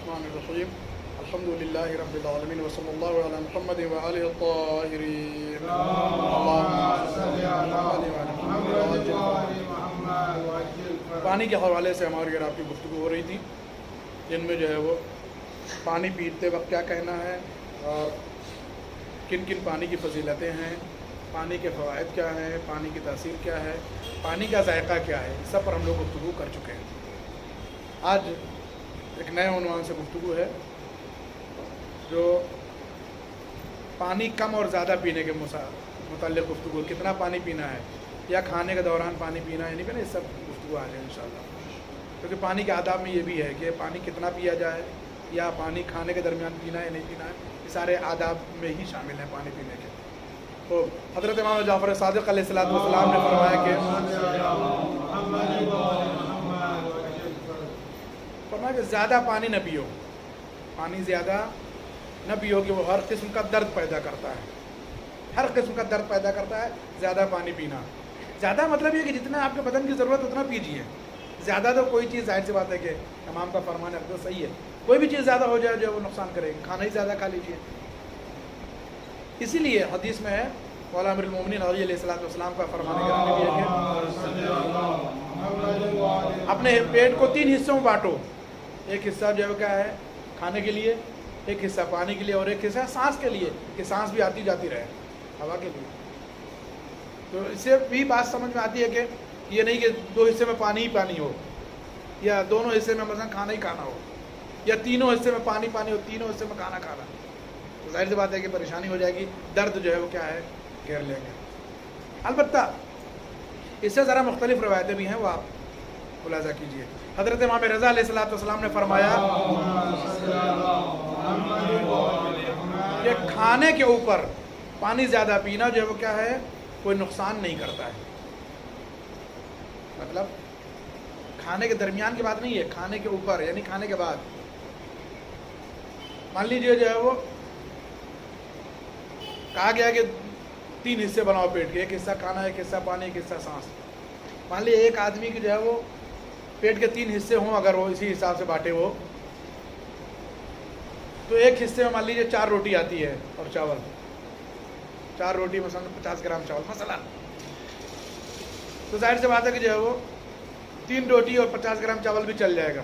الرحمن الرحیم الحمد للہ رب العالمین وصلی اللہ علی محمد وآلہ الطاہرین پانی کے حوالے سے ہماری آپ کی گفتگو ہو رہی تھی، جن میں جو ہے وہ پانی پیتے وقت کیا کہنا ہے اور کن کن پانی کی فضیلتیں ہیں، پانی کے فوائد کیا ہیں، پانی کی تاثیر کیا ہے، پانی کا ذائقہ کیا ہے، اس سب پر ہم لوگ گفتگو کر چکے ہیں۔ آج ایک نئے عنوان سے گفتگو ہے جو پانی کم اور زیادہ پینے کے متعلق گفتگو، کتنا پانی پینا ہے یا کھانے کے دوران پانی پینا ہے نہیں پینا، اس سب گفتگو آ جائے انشاءاللہ۔ کیونکہ پانی کے آداب میں یہ بھی ہے کہ پانی کتنا پیا جائے یا پانی کھانے کے درمیان پینا ہے نہیں پینا ہے، یہ سارے آداب میں ہی شامل ہیں پانی پینے کے۔ تو حضرت امام جعفر صادق علیہ السلام نے فرمایا کہ زیادہ پانی نہ پیو، پانی زیادہ نہ پیو کہ وہ ہر قسم کا درد پیدا کرتا ہے، ہر قسم کا درد پیدا کرتا ہے زیادہ پانی پینا۔ زیادہ مطلب یہ کہ جتنا آپ کے بدن کی ضرورت اتنا پیجیے، زیادہ تو کوئی چیز ظاہر سی بات ہے کہ امام کا فرمان ہے تو صحیح ہے، کوئی بھی چیز زیادہ ہو جائے جو وہ نقصان کرے گی، کھانا ہی زیادہ کھا لیجیے۔ اسی لیے حدیث میں ہے مولا امیر المومنین علیہ السلام کا فرمان ہے کہ اپنے پیٹ کو 3 حصوں میں بانٹو، ایک حصہ جو کیا ہے کھانے کے لیے، ایک حصہ پانی کے لیے اور ایک حصہ سانس کے لیے کہ سانس بھی آتی جاتی رہے ہوا کے لیے۔ تو اس سے بھی بات سمجھ میں آتی ہے کہ یہ نہیں کہ 2 حصے میں پانی ہی پانی ہو یا دونوں حصے میں مثلا کھانا ہی کھانا ہو یا تینوں حصے میں پانی پانی ہو تینوں حصے میں کھانا کھانا، تو ظاہر سی بات ہے کہ پریشانی ہو جائے گی، درد جو ہے وہ کیا ہے گھیر لیں گے۔ البتہ اس سے ذرا مختلف روایتیں بھی ہیں، وہ آپ ملاحظہ کیجیے۔ حضرت امام رضا علیہ السلام نے فرمایا کہ کھانے کے اوپر پانی زیادہ پینا جو ہے وہ کیا ہے کوئی نقصان نہیں کرتا ہے، مطلب کھانے کے درمیان کی بات نہیں ہے، کھانے کے اوپر یعنی کھانے کے بعد۔ مان لیجیے جو ہے وہ کہا گیا کہ 3 حصے بناؤ پیٹ کے، ایک حصہ کھانا، ایک حصہ پانی، ایک حصہ سانس۔ مان لیجیے ایک آدمی کی جو ہے وہ پیٹ کے 3 حصے ہوں، اگر وہ اسی حساب سے بانٹے وہ، تو ایک حصے میں مان لیجیے 4 روٹی آتی ہے اور چاول، 4 روٹی مثلا 50 گرام چاول مثلا، تو ظاہر سے بات ہے کہ جو ہے وہ 3 روٹی اور 50 گرام چاول بھی چل جائے گا۔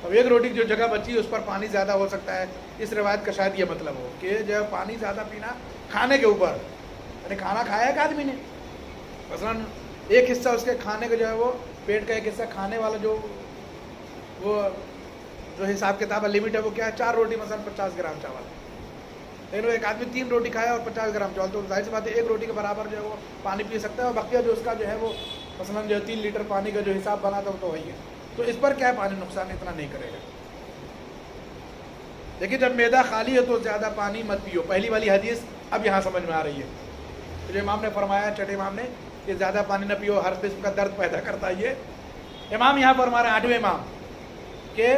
اب ایک روٹی جو جگہ بچی ہے اس پر پانی زیادہ ہو سکتا ہے، اس روایت کا شاید یہ مطلب ہو کہ جو ہے پانی زیادہ پینا کھانے کے اوپر، یعنی کھانا کھایا ایک آدمی نے مثلا ایک حصہ اس کے کھانے کا جو ہے وہ پیٹ کا ایک حصہ کھانے والا جو حساب کتاب لمٹ ہے وہ کیا ہے 4 روٹی مثلا 50 گرام چاول، لیکن ایک آدمی 3 روٹی کھایا اور 50 گرام چاول، تو ظاہر سی بات ہے ایک روٹی کے برابر جو ہے وہ پانی پی سکتا ہے، اور بقیہ جو اس کا جو ہے وہ مثلا جو 3 لیٹر پانی کا جو حساب بنا تھا وہ تو وہی ہے، تو اس پر کیا ہے پانی نقصان اتنا نہیں کرے گا۔ لیکن جب معدہ خالی ہے تو زیادہ پانی مت پیو، پہلی والی حدیث اب یہاں سمجھ میں آ رہی ہے۔ تو جو امام نے فرمایا چھٹے امام نے کہ زیادہ پانی نہ پیو، ہر قسم کا درد پیدا کرتا ہے، یہ امام یہاں فرما رہے ہیں 8ویں امام کہ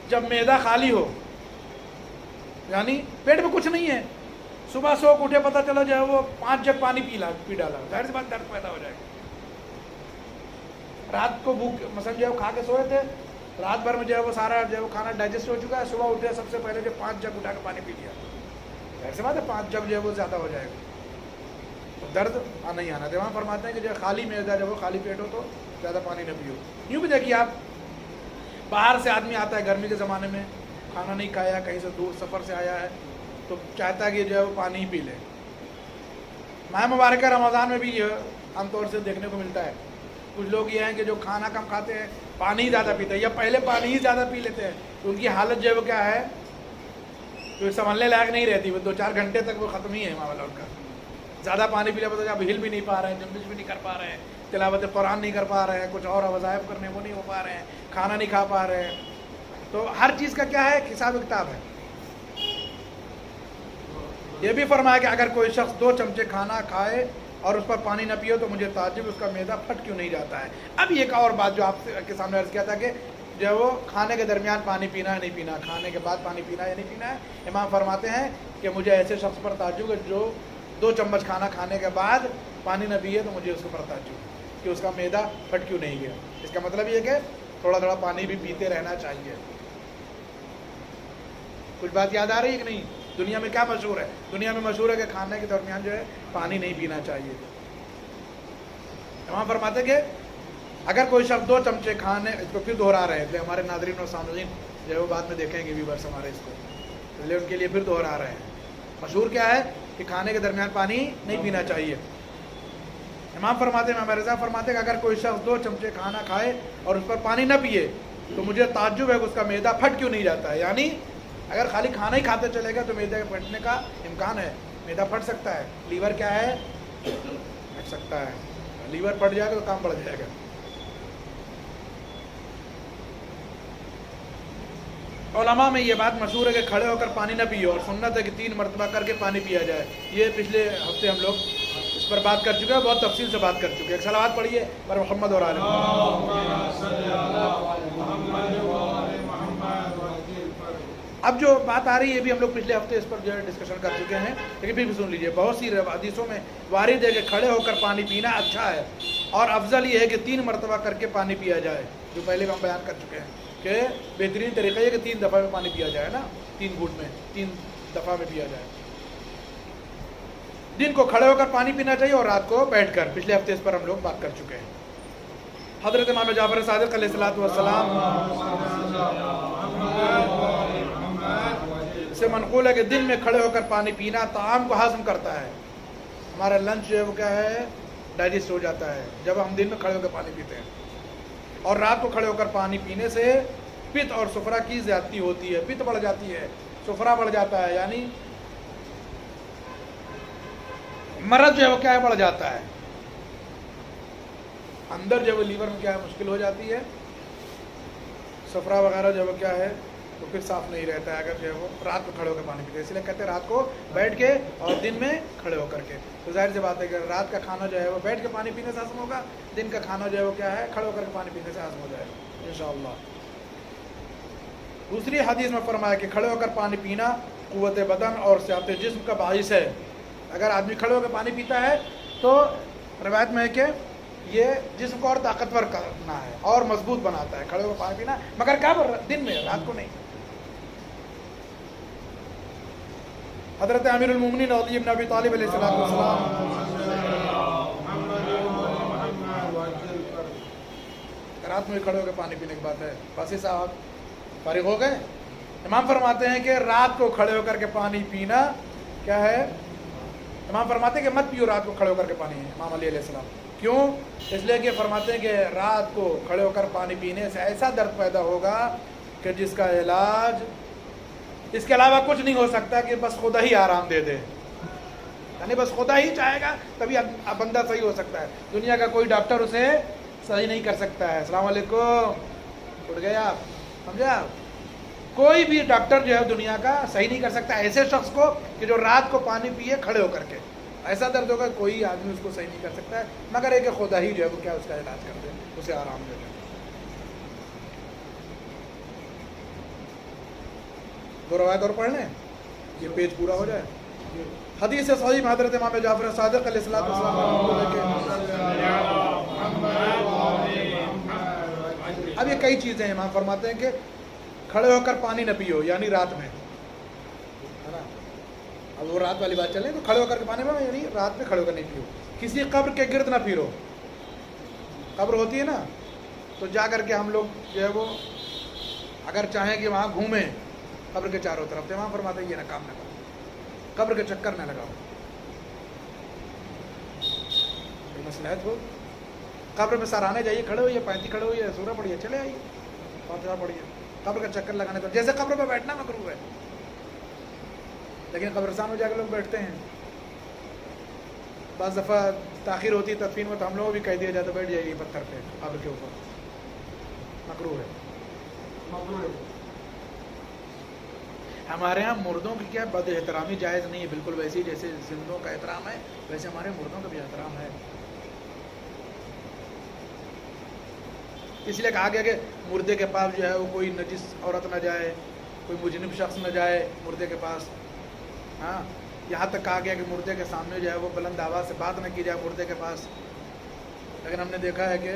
جب معدہ خالی ہو یعنی پیٹ میں کچھ نہیں ہے، صبح سو کو اٹھے پتہ چلا جو ہے وہ 5 جگ پانی پی ڈالا، ظاہر سی بات درد پیدا ہو جائے گا۔ رات کو بھوک مثلا جو ہے وہ کھا کے سوئے تھے، رات بھر میں جو ہے وہ سارا جو ہے وہ کھانا ڈائجسٹ ہو چکا ہے، صبح اٹھے سب سے پہلے جو 5 جگ اٹھا کے پانی پی لیا، ظاہر سی بات ہے 5 جگ جو ہے وہ زیادہ ہو جائے گا، تو درد نہیں آنا۔ دیوان فرماتے ہیں کہ جو خالی معدہ جب وہ خالی پیٹ ہو تو زیادہ پانی نہ پیو۔ یوں بھی دیکھیے آپ باہر سے آدمی آتا ہے گرمی کے زمانے میں، کھانا نہیں کھایا، کہیں سے دور سفر سے آیا ہے، تو چاہتا ہے کہ جو ہے وہ پانی ہی پی لے۔ ماہ مبارکہ رمضان میں بھی یہ عام طور سے دیکھنے کو ملتا ہے، کچھ لوگ یہ ہیں کہ جو کھانا کم کھاتے ہیں پانی ہی زیادہ پیتے ہیں، یا پہلے پانی ہی زیادہ پی لیتے ہیں، تو ان کی حالت جو ہے وہ کیا ہے جو سنبھلنے لائق نہیں رہتی، وہ 2-4 گھنٹے تک وہ ختم ہی ہے معاملہ ان کا۔ زیادہ پانی پی لے پتہ اب ہل بھی نہیں پا رہے ہیں، جنبش بھی نہیں کر پا رہے ہیں، تلاوت قرآن نہیں کر پا رہے ہیں، کچھ اور وظائف کرنے وہ نہیں ہو پا رہے ہیں، کھانا نہیں کھا پا رہے ہیں، تو ہر چیز کا کیا ہے حساب کتاب ہے۔ یہ بھی فرمایا کہ اگر کوئی شخص 2 چمچے کھانا کھائے اور اس پر پانی نہ پیو تو مجھے تعجب اس کا معدہ پھٹ کیوں نہیں جاتا ہے۔ اب ایک اور بات جو آپ کے سامنے عرض کیا تھا کہ جو ہے وہ کھانے کے درمیان پانی پینا ہے نہیں پینا، کھانے کے بعد پانی پینا ہے یا نہیں پینا ہے، امام فرماتے ہیں کہ مجھے ایسے شخص پر تعجب ہے جو 2 چمچ کھانا کھانے کے بعد پانی نہ پیے، تو مجھے اس کے پر تعجب کہ اس کا معدہ پھٹ کیوں نہیں گیا۔ اس کا مطلب یہ کہ تھوڑا تھوڑا پانی بھی پیتے رہنا چاہیے۔ کچھ بات یاد آ رہی ہے کہ نہیں؟ دنیا میں کیا مشہور ہے؟ دنیا میں مشہور ہے کہ کھانے کے درمیان جو ہے پانی نہیں پینا چاہیے۔ امام فرماتے کہ اگر کوئی شخص 2 چمچے کھانے، اس کو پھر دہرا رہے ہیں، ہمارے ناظرین اور سامعین جو ہے وہ بعد میں دیکھیں گے ویورز ہمارے اس کو، اس لیے ان کے لیے پھر دہرا رہے ہیں۔ مشہور کیا ہے کہ کھانے کے درمیان پانی نہیں پینا چاہیے۔ امام فرماتے ہیں، امام رضا فرماتے ہیں کہ اگر کوئی شخص 2 چمچے کھانا کھائے اور اس پر پانی نہ پیے تو مجھے تعجب ہے کہ اس کا معدہ پھٹ کیوں نہیں جاتا ہے۔ یعنی اگر خالی کھانا ہی کھاتے چلے گا تو معدے کے پھٹنے کا امکان ہے، معدہ پھٹ سکتا ہے، لیور کیا ہے پھٹ سکتا ہے، لیور پھٹ جائے گا تو کام بڑھ جائے گا۔ علماء میں یہ بات مشہور ہے کہ کھڑے ہو کر پانی نہ پیو، اور سنت ہے کہ 3 مرتبہ کر کے پانی پیا جائے۔ یہ پچھلے ہفتے ہم لوگ اس پر بات کر چکے ہیں، بہت تفصیل سے بات کر چکے ہیں۔ ایک صلوات پڑھیے پر محمد اور آل اب جو بات آ رہی ہے بھی ہم لوگ پچھلے ہفتے اس پر جو ہے ڈسکشن کر چکے ہیں، لیکن پھر بھی سن لیجئے۔ بہت سی حدیثوں میں وارد ہے کہ کھڑے ہو کر پانی پینا اچھا ہے، اور افضل یہ ہے کہ 3 مرتبہ کر کے پانی پیا جائے، جو پہلے ہم بیان کر چکے ہیں کہ بہترین طریقہ یہ کہ 3 دفعہ میں پانی پیا جائے نا، 3 گھونٹ میں 3 دفعہ میں پیا جائے۔ دن کو کھڑے ہو کر پانی پینا چاہیے اور رات کو بیٹھ کر، پچھلے ہفتے اس پر ہم لوگ بات کر چکے ہیں۔ حضرت امام جعفر صادق علیہ السلام سے منقول ہے کہ دن میں کھڑے ہو کر پانی پینا طعام کو ہضم کرتا ہے، ہمارا لنچ جو ہے وہ کیا ہے ڈائجسٹ ہو جاتا ہے جب ہم دن میں کھڑے ہو کر پانی پیتے ہیں، اور رات کو کھڑے ہو کر پانی پینے سے پت اور سفرہ کی زیادتی ہوتی ہے، پت بڑھ جاتی ہے، سفرہ بڑھ جاتا ہے، یعنی مرض جو ہے وہ کیا ہے بڑھ جاتا ہے، اندر جو ہے لیور میں کیا ہے مشکل ہو جاتی ہے، سفرہ وغیرہ جو ہے وہ کیا ہے تو پھر صاف نہیں رہتا ہے اگر جو ہے وہ رات کو کھڑے ہو کر پانی پیتے ہیں۔ اس لیے کہتے ہیں رات کو بیٹھ کے اور دن میں کھڑے ہو کر کے۔ تو ظاہر سی بات ہے کہ رات کا کھانا جو ہے وہ بیٹھ کے پانی پینے سے ہضم ہوگا، دن کا کھانا جو ہے وہ کیا ہے کھڑے ہو کر کے پانی پینے سے ہضم ہو جائے گا انشاءاللہ۔ دوسری حدیث میں فرمایا کہ کھڑے ہو کر پانی پینا قوت بدن اور صحت جسم کا باعث ہے۔ اگر آدمی کھڑے ہو کر پانی پیتا ہے تو روایت میں ہے کہ یہ جسم کو اور طاقتور کرنا ہے اور مضبوط بناتا ہے، کھڑے ہو کر پانی پینا، مگر کب؟ دن میں، رات کو نہیں۔ حضرت امیر المومنین علی بن ابی طالب علیہ السلام رات میں کھڑے ہو کے پانی پینے کی بات ہے، فاسی صاحب فارغ ہو گئے؟ امام فرماتے ہیں کہ رات کو کھڑے ہو کر کے پانی پینا کیا ہے؟ امام فرماتے ہیں کہ مت پیو رات کو کھڑے ہو کر کے پانی، امام علی علیہ السلام۔ کیوں؟ اس لیے کہ فرماتے ہیں کہ رات کو کھڑے ہو کر پانی پینے سے ایسا درد پیدا ہوگا کہ جس کا علاج اس کے علاوہ کچھ نہیں ہو سکتا کہ بس خدا ہی آرام دے دے، یعنی بس خدا ہی چاہے گا تبھی بندہ صحیح ہو سکتا ہے، دنیا کا کوئی ڈاکٹر اسے صحیح نہیں کر سکتا ہے۔ السلام علیکم، اٹھ گئے آپ؟ سمجھے آپ؟ کوئی بھی ڈاکٹر جو ہے دنیا کا صحیح نہیں کر سکتا ایسے شخص کو کہ جو رات کو پانی پیے کھڑے ہو کر کے، ایسا درد ہوگا کوئی آدمی اس کو صحیح نہیں کر سکتا ہے مگر ایک خدا ہی جو ہے وہ کیا اس کا علاج کر دے، اسے آرام دے دے۔ دو روایت اور پڑھ لیں، یہ پیج پورا ہو جائے۔ حدیث صحیح میں حضرت امام جعفر صادق علیہ السلام اب یہ کئی چیزیں ہیں، امام فرماتے ہیں کہ کھڑے ہو کر پانی نہ پیو، یعنی رات میں، ہے نا؟ اب وہ رات والی بات چلے تو کھڑے ہو کر کے پانی پیو یعنی رات میں کھڑے ہو کر نہیں پیو۔ کسی قبر کے گرد نہ پھرو، قبر ہوتی ہے نا تو جا کر کے ہم لوگ جو ہے وہ اگر چاہیں کہ وہاں گھومیں قبر کے چاروں طرف، تو امام فرماتے ہیں یہ نہ کام نہ کرو، قبر کے چکر نہ لگاؤ، مصلحت ہو قبر میں سرانے جائیے، کھڑے ہوئیے، پینتی کھڑے ہوئیے، سورہ پڑھیے، چلے آئیے، فاتحہ پڑھیے، قبر کا چکر لگانے کو جیسے قبر پہ بیٹھنا مکروہ ہے، لیکن قبرستان میں جا کے لوگ بیٹھتے ہیں، بعض دفعہ تاخیر ہوتی ہے تدفین میں تو ہم لوگوں بھی کہہ دیا جاتا بیٹھ جائیے پتھر پہ قبر کے اوپر، مکروہ ہے۔ ہمارے ہاں مردوں کی کیا بد احترامی جائز نہیں ہے، بالکل ویسے جیسے زندوں کا احترام ہے ویسے ہمارے مردوں کا بھی احترام ہے۔ اس لیے کہا گیا کہ مردے کے پاس جو ہے وہ کوئی نجس عورت نہ جائے، کوئی مجنب شخص نہ جائے مردے کے پاس، ہاں یہاں تک کہا گیا کہ مردے کے سامنے جو ہے وہ بلند آواز سے بات نہ کی جائے مردے کے پاس۔ لیکن ہم نے دیکھا ہے کہ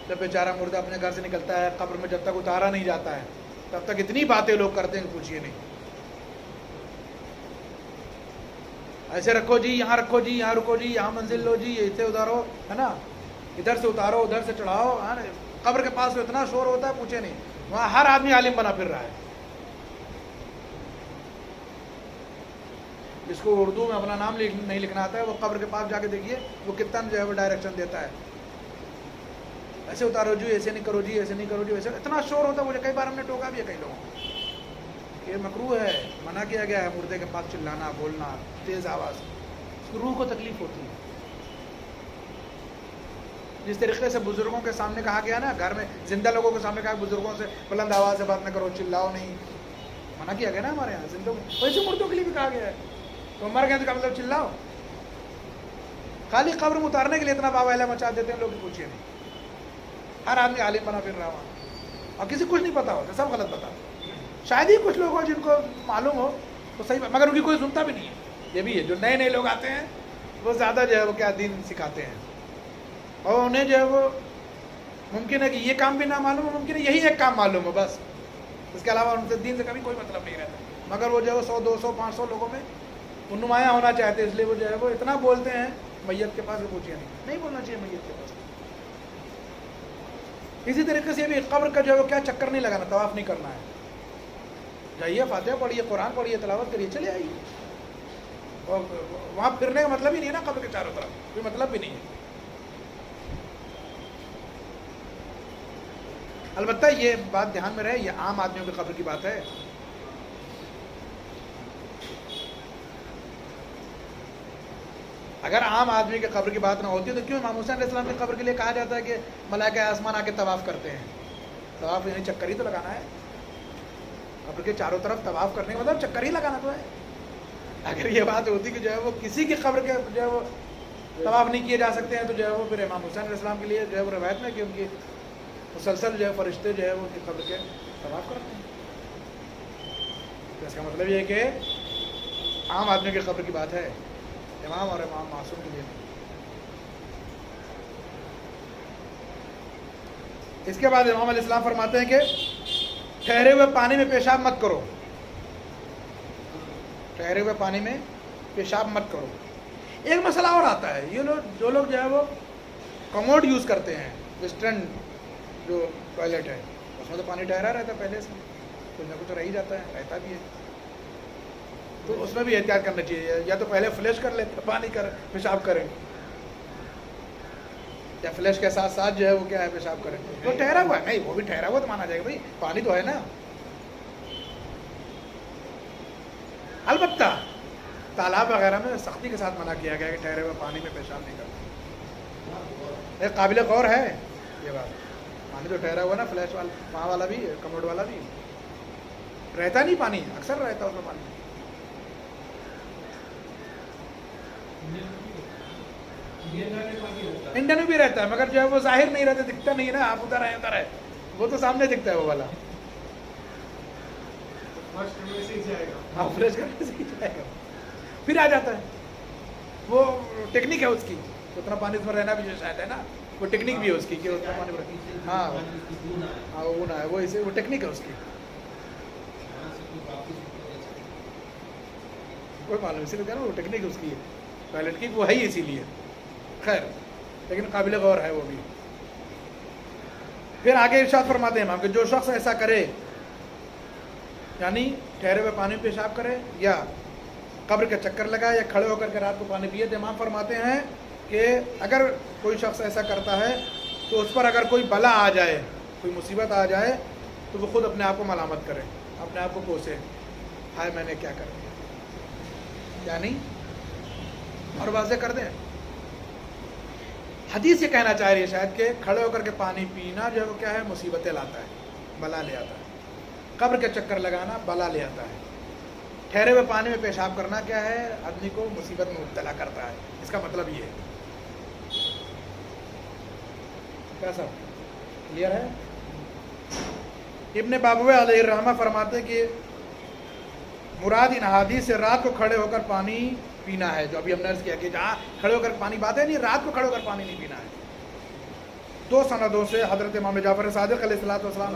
جب بیچارہ مردہ اپنے گھر سے نکلتا ہے قبر میں جب تک اتارا نہیں جاتا ہے تب تک اتنی باتیں لوگ کرتے ہیں کہ پوچھیے نہیں. ایسے رکھو جی، یہاں رکھو جی، یہاں رکو جی، یہاں منزل لو جی، اتنے اتارو، ہے نا، ادھر سے اتارو ادھر سے چڑھاؤ. قبر کے پاس تو اتنا شور ہوتا ہے پوچھے نہیں. وہاں ہر آدمی عالم بنا پھر رہا ہے. جس کو اردو میں اپنا نام نہیں لکھنا آتا ہے وہ قبر کے پاس جا کے دیکھیے وہ کتنا جو ہے وہ ڈائریکشن دیتا ہے. ایسے اتارو جی، ایسے نہیں کرو جی، ایسے نہیں کرو جی، ایسے. اتنا شور ہوتا ہے. مجھے کئی بار ہم نے ٹوکا بھی ہے کئی لوگوں کو کہ یہ مکروہ ہے، منع کیا گیا ہے مردے کے پاس چلانا بولنا تیز آواز. اس کی روح کو تکلیف ہوتی ہے. جس طریقے سے بزرگوں کے سامنے کہا گیا نا، گھر میں زندہ لوگوں کے سامنے کہا بزرگوں سے بلند آواز سے بات نہ کرو، چلاؤ نہیں، منع کیا گیا نا ہمارے یہاں زندوں میں. ویسے مردوں کے لیے بھی کہا گیا ہے. تو مر گئے تو کا مطلب چلاؤ. خالی قبر میں اتارنے کے لیے اتنا باویلا مچا دیتے ہیں لوگ کہ پوچھیے نہیں. ہر آدمی عالم بنا پھر رہا وہاں اور کسی کچھ نہیں پتا ہوتا، سب غلط بتا. شاید ہی کچھ لوگ ہو جن کو معلوم ہو تو صحیح، مگر ان کی کوئی سنتا بھی نہیں ہے. یہ بھی ہے، جو نئے نئے لوگ آتے ہیں وہ زیادہ جو ہے وہ کیا دین سکھاتے ہیں، اور انہیں جو ہے وہ ممکن ہے کہ یہ کام بھی نہ معلوم ہو، ممکن ہے یہی ایک کام معلوم ہو بس. اس کے علاوہ ان سے دین سے کبھی کوئی مطلب نہیں رہتا. مگر وہ جو ہے 100 200 500 لوگوں میں وہ نمایاں ہونا چاہتے ہیں، اس لیے وہ جو ہے وہ اتنا بولتے ہیں. میت کے پاس پوچھیے نہیں بولنا چاہیے میت کے پاس. اسی طریقے سے بھی قبر کا جو ہے وہ کیا چکر نہیں لگانا، طواف نہیں کرنا ہے. جائیے فاتحہ پڑھیے، قرآن پڑھیے، تلاوت کریے، چلے آئیے. اور وہاں پھرنے کا مطلب ہی نہیں ہے نا قبر کے چاروں طرف، کوئی مطلب بھی نہیں ہے. البتہ یہ بات دھیان میں رہے، یہ عام آدمیوں کی قبر کی بات ہے. اگر عام آدمی کی قبر کی بات نہ ہوتی تو کیوں امام حسین علیہ السلام کی قبر کے لیے کہا جاتا ہے کہ ملائکہ آسمان آ کے طواف کرتے ہیں؟ طواف یعنی چکر ہی تو لگانا ہے. قبر کے چاروں طرف طواف کرنے کا مطلب چکر ہی لگانا تو ہے. اگر یہ بات ہوتی کہ جو ہے وہ کسی کی قبر کے جو ہے وہ طواف نہیں کیے جا سکتے ہیں تو جو ہے وہ پھر امام حسین علیہ السلام کے لیے جو ہے وہ روایت میں کہ ان کی مسلسل جو ہے فرشتے جو ہے وہ ان کی قبر کے طواف کرتے ہیں. تو اس کا مطلب یہ ہے کہ عام آدمی کی قبر کی بات ہے، امام اور امام معصوم کے لیے نہیں. اس کے بعد امام علیہ السلام فرماتے ہیں کہ ٹھہرے ہوئے پانی میں پیشاب مت کرو. ٹھہرے ہوئے پانی میں پیشاب مت کرو. ایک مسئلہ اور آتا ہے، یہ لوگ جو لوگ جو ہے وہ کموڈ یوز کرتے ہیں، ویسٹرن جو ٹوائلٹ ہے اس میں تو پانی ٹھہرا رہتا ہے پہلے سے، کچھ نہ کچھ رہ ہی جاتا ہے، رہتا بھی ہے. تو اس میں بھی احتیاط کرنا چاہیے. یا تو پہلے فلش کر لیں پانی کر پیشاب کریں، یا فلش کے ساتھ ساتھ جو ہے وہ کیا ہے پیشاب کریں. تو ٹھہرا ہوا ہے نہیں، وہ بھی ٹھہرا ہوا تو مانا جائے گا بھائی پانی تو ہے نا. البتہ تالاب وغیرہ میں سختی کے ساتھ منع کیا گیا کہ ٹھہرے ہوئے پانی میں پیشاب نہیں کرنا. ایک قابل غور ہے یہ بات. پانی تو ٹھہرا ہوا نا، فلش والا وہاں والا بھی کموڈ والا بھی رہتا نہیں پانی، اکثر رہتا اس میں پانی. انڈین میں بھی رہتا ہے مگر جو ہے وہ ظاہر نہیں رہتا، دکھتا نہیں ہے نا. آپ ادھر ہے وہ تو سامنے دکھتا ہے وہ والا. ہاں فریش کرنے سے ہی جائے گا، پھر آ جاتا ہے. وہ ٹیکنیک ہے اس کی، اتنا پانی اس میں رہنا بھی شاید ہے نا، وہ ٹیکنیک بھی ہے اس کی کہ اتنا پانی میں. ہاں ہاں وہ نہ ہے، وہ اسے وہ ٹیکنیک ہے اس کی. کوئی معلوم اسی لیے کہہ رہا ہوں وہ ٹیکنیک اس کی ہے ٹوائلٹ کی، وہ ہے ہی اسی لیے. خیر لیکن قابل غور ہے وہ بھی. پھر آگے ارشاد فرماتے ہیں کہ جو شخص ایسا کرے، یعنی ٹھہرے ہوئے پانی پیشاب کرے یا قبر کے چکر لگائے یا کھڑے ہو کر کے رات کو پانی پیے، تو امام فرماتے ہیں کہ اگر کوئی شخص ایسا کرتا ہے تو اس پر اگر کوئی بلا آ جائے، کوئی مصیبت آ جائے تو وہ خود اپنے آپ کو ملامت کرے، اپنے آپ کو کوسے، ہائے میں نے کیا کر دیا، یعنی اور واضح کر دیں. حدیث یہ کہنا چاہ رہی ہے شاید کہ کھڑے ہو کر کے پانی پینا جو ہے وہ کیا ہے، مصیبتیں لاتا ہے، بلا لے آتا ہے. قبر کے چکر لگانا بلا لے آتا ہے. ٹھہرے ہوئے پانی میں پیشاب کرنا کیا ہے، آدمی کو مصیبت میں مبتلا کرتا ہے. اس کا مطلب یہ ہے. کیا سب کلیئر ہے؟ ابن بابوے علیہ الرحمہ فرماتے کہ مراد ان احادیث سے رات کو کھڑے ہو کر پانی پینا ہے، جو ابھی ہم نے عرض کیا کہ جہاں کھڑے ہو کر پانی بات ہے نہیں، رات کو کھڑے ہو کر پانی نہیں پینا ہے. 2 سندوں سے حضرت امام جعفر صادق علیہ الصلوۃ والسلام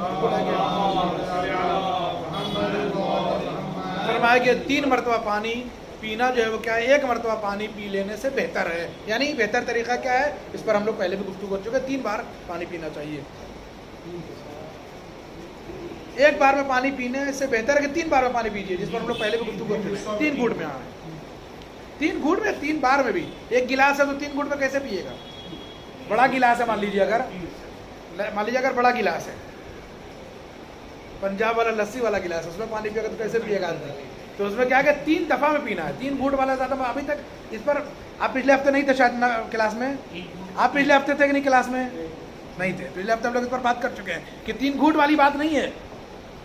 فرمایا کہ 3 مرتبہ پانی پینا جو ہے وہ کیا ہے، 1 مرتبہ پانی پی لینے سے بہتر ہے. یعنی بہتر طریقہ کیا ہے، اس پر ہم لوگ پہلے بھی گفتگو کر چکے ہیں. 3 بار پانی پینا چاہیے. 1 بار میں پانی پینے سے بہتر ہے کہ 3 بار میں پانی پیجیے، جس پر ہم لوگ پہلے بھی گفتگو کر چکے ہیں. 3 گھونٹ میں. 3 گھونٹ میں 3 بار میں بھی. 1 گلاس ہے تو 3 گھونٹ میں کیسے پیے گا؟ بڑا گلاس ہے مان لیجیے اگر بڑا گلاس ہے، پنجاب والا لسی والا گلاس ہے، اس میں پانی پیے گا تو کیسے پیے گا آدمی؟ تو اس میں کیا کہ 3 دفعہ میں پینا ہے. 3 گھونٹ والا زیادہ ابھی تک اس پر آپ پچھلے ہفتے نہیں تھے شاید کلاس میں. آپ پچھلے ہفتے تھے کہ نہیں کلاس میں؟ نہیں تھے. پچھلے ہفتے ہم لوگ اس پر بات کر چکے ہیں کہ 3 گھونٹ والی بات نہیں ہے،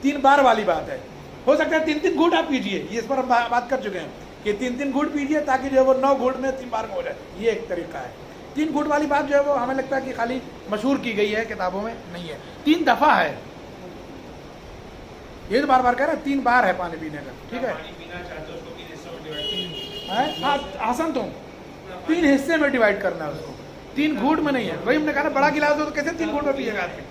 3 بار والی بات ہے. ہو سکتا ہے 3 گھونٹ آپ پیجیے، یہ اس پر ہم بات کر چکے ہیں کہ 3 گھونٹ پیجیے تاکہ جو ہے وہ 9 گھونٹ میں 3 بار میں ہو جائے. یہ ایک طریقہ ہے. 3 گھونٹ والی بات جو ہے وہ ہمیں لگتا ہے کہ خالی مشہور کی گئی ہے، کتابوں میں نہیں ہے. 3 دفعہ ہے. یہ تو بار بار کہہ رہا ہے 3 بار ہے پانی پینے کا. ٹھیک ہے، حسن تم 3 حصے میں ڈیوائڈ کرنا ہے اس کو، 3 گھونٹ میں نہیں ہے. وہی ہم نے کہا نا بڑا گلاس ہو تو کیسے 3 گھونٹ میں پیے گا آدمی؟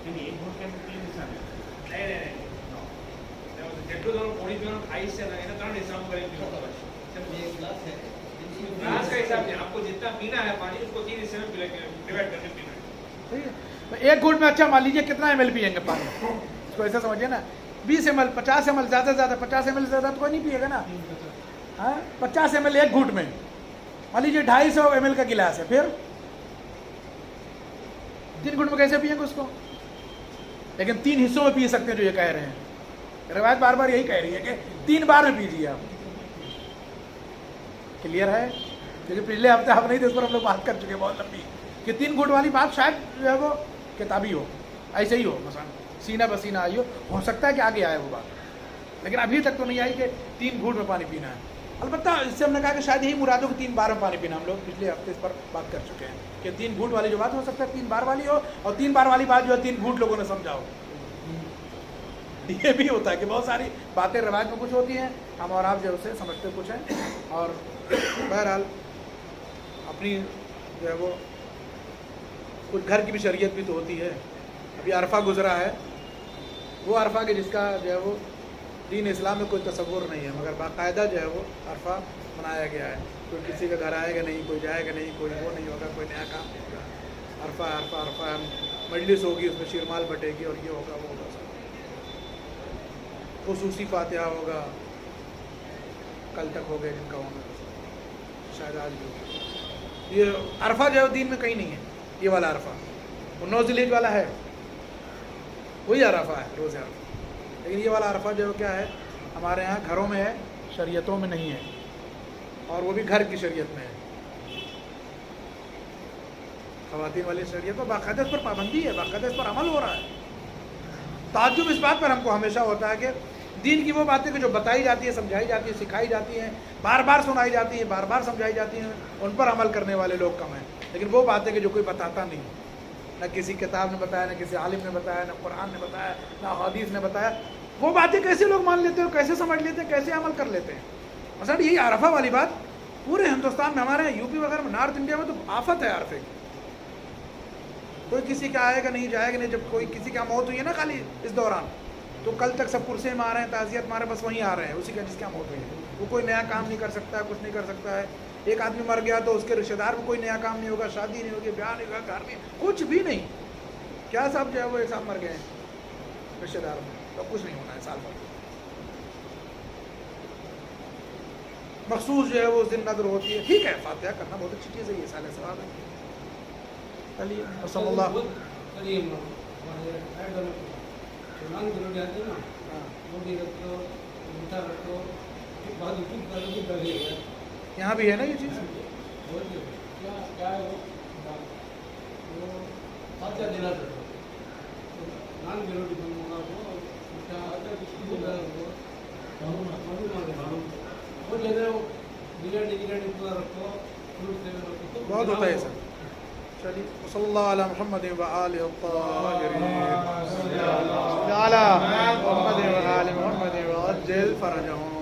ایک گھونٹ میں اچھا مان لیجیے کتنا ایم ایل پیئیں گے پانی؟ اس کو ایسا سمجھیے نا 20 ml 50 ml زیادہ سے زیادہ 50 ml سے زیادہ تو کوئی نہیں پیے گا نا. 50 ml 1 گھونٹ میں. مان لیجیے 250 ml کا گلاس ہے، پھر 3 گھونٹ میں کیسے پیئیں گے اس کو؟ لیکن 3 حصوں میں پی سکتے ہیں جو یہ کہہ رہے ہیں. روایت بار بار یہی کہہ رہی ہے کہ 3 بار میں پیجیے آپ. کلیئر ہے؟ کیونکہ پچھلے ہفتے آپ نہیں تھے، اس پر ہم لوگ بات کر چکے ہیں بہت لمبی کہ 3 گھونٹ والی بات شاید جو ہے وہ کتابی ہو، ایسے ہی ہو، مثلا سینہ بسینہ آئی ہو سکتا ہے کہ آگے آئے وہ بات، لیکن ابھی تک تو نہیں آئی کہ 3 گھونٹ میں پانی پینا ہے. البتہ اس سے ہم نے کہا کہ شاید یہی مراد ہو کہ 3 بار میں پانی پینا. ہم لوگ پچھلے ہفتے اس پر بات کر چکے ہیں کہ 3 گھونٹ والی جو بات ہو سکتا ہے 3 بار والی ہو، اور 3 بار والی بات جو ہے 3 گھونٹ لوگوں نے سمجھا ہو. یہ بھی ہوتا ہے کہ بہت ساری باتیں روایت میں کچھ ہوتی ہیں، ہم اور آپ جو اسے سمجھتے کچھ ہیں. اور بہرحال اپنی جو ہے وہ کچھ گھر کی بھی شریعت بھی تو ہوتی ہے. ابھی عرفہ گزرا ہے، وہ عرفہ کہ جس کا جو ہے وہ دین اسلام میں کوئی تصور نہیں ہے، مگر باقاعدہ جو ہے وہ عرفہ منایا گیا ہے. کوئی کسی کا گھر آئے گا نہیں، کوئی جائے گا نہیں، کوئی وہ نہیں ہوگا، کوئی نیا کام نہیں ہوگا. عرفہ عرفہ عرفہ مجلس ہوگی، اس میں شیرمال بٹے گی، اور یہ ہوگا وہ ہوگا. خصوصی فاتحہ ہوگا، کل تک ہو گئے جن کا ہونا، شاید آج بھی ہوگا. یہ عرفہ جو ہے دین میں کہیں نہیں ہے. یہ والا عرفہ وہ 9 ذی الحجہ والا ہے، وہی عرفہ ہے، روز عرفہ. لیکن یہ والا عرفہ جو کیا ہے ہمارے ہاں گھروں میں ہے، شریعتوں میں نہیں ہے، اور وہ بھی گھر کی شریعت میں ہے. خواتین والی شریعت پر باقاعدہ اس پر پابندی ہے، باقاعدہ اس پر عمل ہو رہا ہے. تعجب اس بات پر ہم کو ہمیشہ ہوتا ہے کہ دین کی وہ باتیں کہ جو بتائی جاتی ہے، سمجھائی جاتی ہے، سکھائی جاتی ہیں، بار بار سنائی جاتی ہیں، بار بار سمجھائی جاتی ہیں، ان پر عمل کرنے والے لوگ کم ہیں. لیکن وہ باتیں کہ جو کوئی بتاتا نہیں، نہ کسی کتاب نے بتایا، نہ کسی عالم نے بتایا، نہ قرآن نے بتایا، نہ حدیث نے بتایا، وہ باتیں کیسے لوگ مان لیتے ہیں، کیسے سمجھ لیتے ہیں، کیسے عمل کر لیتے ہیں. مثلا یہی عرفہ والی بات پورے ہندوستان میں، ہمارے یو پی وغیرہ میں، نارتھ انڈیا میں تو آفت ہے عرفے کی. کوئی کسی کا آئے گا نہیں، جائے گا نہیں. جب کوئی کسی کا موت ہوئی ہے نا خالی اس دوران، تو کل تک سب کرسے میں آ رہے ہیں، تعزیت مارے بس وہیں آ رہے ہیں اسی کا جس کا موت ہوئی ہے. وہ کوئی نیا کام نہیں کر سکتا ہے، کچھ نہیں کر سکتا ہے. ایک آدمی مر گیا تو اس کے رشتہ دار میں کوئی نیا کام نہیں ہوگا، شادی نہیں ہوگی، بیاہ نہیں ہوگا، گھر نہیں، کچھ بھی نہیں. کیا صاحب جو ہے وہ ایک صاحب مر گئے ہیں رشتہ دار میں، تو کچھ نہیں ہونا ہے سال بھر. مخصوص جو ہے وہ اس دن نظر ہوتی ہے. ٹھیک ہے، فاتحہ کرنا بہت اچھی چیز ہے، یہ سال ثواب ہے. چلیے صلی اللہ. یہاں بھی ہے نا یہ چیز. بہت ہوتا ہے سر. چلیے صلی اللہ علی محمد و آلہ الطاہرین علی محمد و آل محمد وعجل فرجهم.